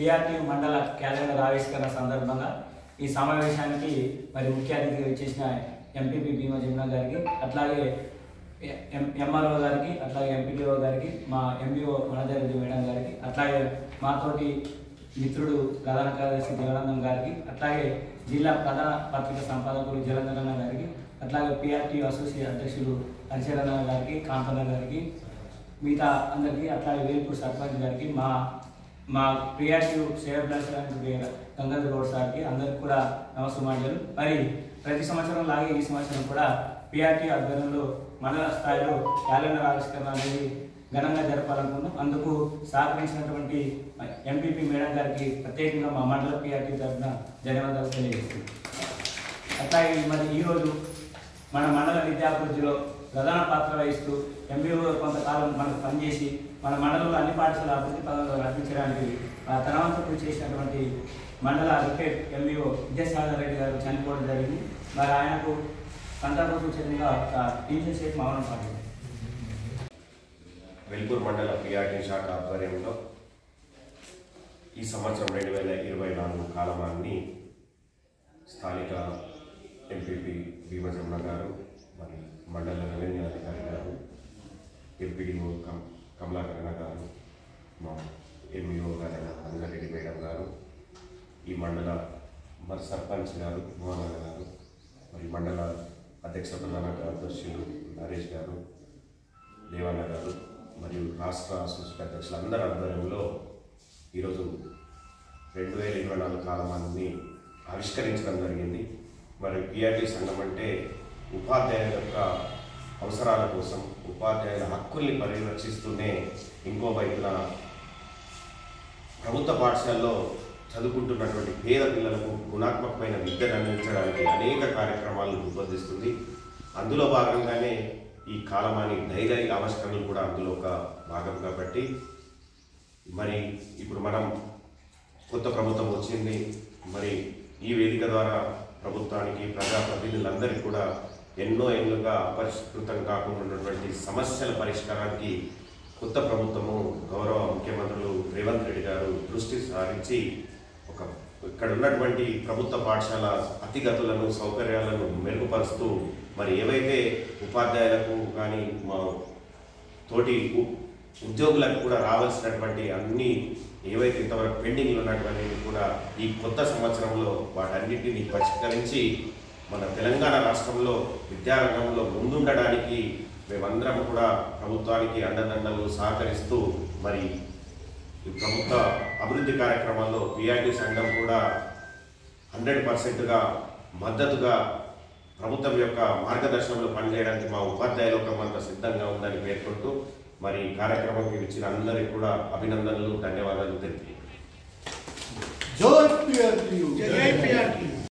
PRT మండల calendar ఆవిష్కరణ సందర్భంగా ఈ సమావేశానికి మరి ముఖ్య అతిథిగా ఇచ్చేసిన ఎంపీపీ భీమా జమున గారికి, అట్లాగే ఎంఆర్ఓ గారికి, అట్లాగే ఎంపీటీఓ గారికి, మా ఎంబీఓ మనోజరెడ్డి మేడం గారికి, అట్లాగే మాతోటి మిత్రుడు ప్రధాన కార్యదర్శి దేవానందం గారికి, అట్లాగే జిల్లా ప్రధాన పత్రిక సంపాదకులు జలంధరన్న గారికి, అట్లాగే పిఆర్టీ అసోసియేట్ అధ్యక్షులు హరిచరణ గారికి, కాంతన్న గారికి, మిగతా అందరికీ, అట్లాగే వేల్పూర్ సర్పంచ్ గారికి, మా పిఆర్టీ సేవకులు గంగాధర్ గౌడ్ సార్కి అందరికి కూడా నమస్సుమాంజలు. మరి ప్రతి సంవత్సరం లాగే ఈ సంవత్సరం కూడా పిఆర్టీ ఆధ్వర్యంలో మండల స్థాయిలో క్యాలెండర్ ఆవిష్కరణ అనేది ఘనంగా జరపాలనుకున్నాం. అందుకు సహకరించినటువంటి ఎంపీపీ మేడం గారికి ప్రత్యేకంగా మా మండల పిఆర్టీ తరఫున ధన్యవాదాలు తెలియజేస్తున్నాం. అట్లాగే మరి ఈరోజు మన మండల విద్యాభివృద్ధిలో ప్రధాన పాత్ర వహిస్తూ ఎంబీఓ కొంతకాలం మనకు పనిచేసి మన మండలంలో అన్ని పాఠశాల అభివృద్ధి పదంలో నడిపించడానికి తన వంతు కృషి చేసినటువంటి మండల రిటైర్డ్ ఎంబీఓ విద్యాసాగర్ రెడ్డి గారు చనిపోవడం జరిగింది. మరి ఆయనకు సంతాప సూచనగా టీచర్ షేప్ మౌనం పాటింది. వెల్పూర్ మండల పిఆర్టీ శాఖ ఆధ్వర్యంలో ఈ సంవత్సరం 2024 కాలమాన్ని స్థానిక ఎంపీపీ భీమా జమున గారు, మరి మండల రెవెన్యూ అధికారి గారు, ఎంపీడీఓ కమలాకరణ గారు, మా ఎంఈఓ గారైన రంగారెడ్డి మేడం గారు, ఈ మండల మరి సర్పంచ్ గారు మోహన్ గారు, మరి మండల అధ్యక్ష ప్రధాన కార్యదర్శులు నరేష్ గారు, దేవన్న గారు, మరియు రాష్ట్ర అసోసియేట్ అధ్యక్షులు అందరి ఆధ్వర్యంలో ఈరోజు 2024 కాలమాన్ని ఆవిష్కరించడం జరిగింది. మరి పిఆర్టీ సంఘం అంటే ఉపాధ్యాయుల యొక్క అవసరాల కోసం, ఉపాధ్యాయుల హక్కుల్ని పరిరక్షిస్తూనే ఇంకో వైపున ప్రభుత్వ పాఠశాలలో చదువుకుంటున్నటువంటి పేద పిల్లలకు గుణాత్మకమైన విద్యను అందించడానికి అనేక కార్యక్రమాలను రూపొందిస్తుంది. అందులో భాగంగానే ఈ కాలమాని డైరీ ఆవిష్కరణలు కూడా అందులో ఒక భాగం కాబట్టి, మరి ఇప్పుడు మనం కొత్త ప్రభుత్వం వచ్చింది. మరి ఈ వేదిక ద్వారా ప్రభుత్వానికి, ప్రజాప్రతినిధులందరికీ కూడా ఎన్నో ఏళ్ళుగా అపరిష్కృతం కాకుండా ఉన్నటువంటి సమస్యల పరిష్కారానికి కొత్త ప్రభుత్వము గౌరవ ముఖ్యమంత్రులు రేవంత్ రెడ్డి గారు దృష్టి సారించి ఇక్కడ ఉన్నటువంటి ప్రభుత్వ పాఠశాల అతిగతులను, సౌకర్యాలను మెరుగుపరుస్తూ మరి ఏవైతే ఉపాధ్యాయులకు కానీ మా తోటి ఉద్యోగులకు కూడా రావాల్సినటువంటి అన్ని ఏవైతే ఇంతవరకు పెండింగ్లు ఉన్నటువంటి కూడా ఈ కొత్త సంవత్సరంలో వాటన్నిటిని పరిష్కరించి మన తెలంగాణ రాష్ట్రంలో విద్యారంగంలో ముందుండడానికి మేమందరం కూడా ప్రభుత్వానికి అండదండలు సహకరిస్తూ మరి ఈ ప్రభుత్వ అభివృద్ధి కార్యక్రమాల్లో పిఆర్టీ సంఘం కూడా 100%గా మద్దతుగా ప్రభుత్వం యొక్క మార్గదర్శనంలో పనిచేయడానికి మా ఉపాధ్యాయ లోకమంతా సిద్ధంగా ఉందని పేర్కొంటూ మరి కార్యక్రమంకి ఇచ్చిన అందరికీ కూడా అభినందనలు, ధన్యవాదాలు తెలిపి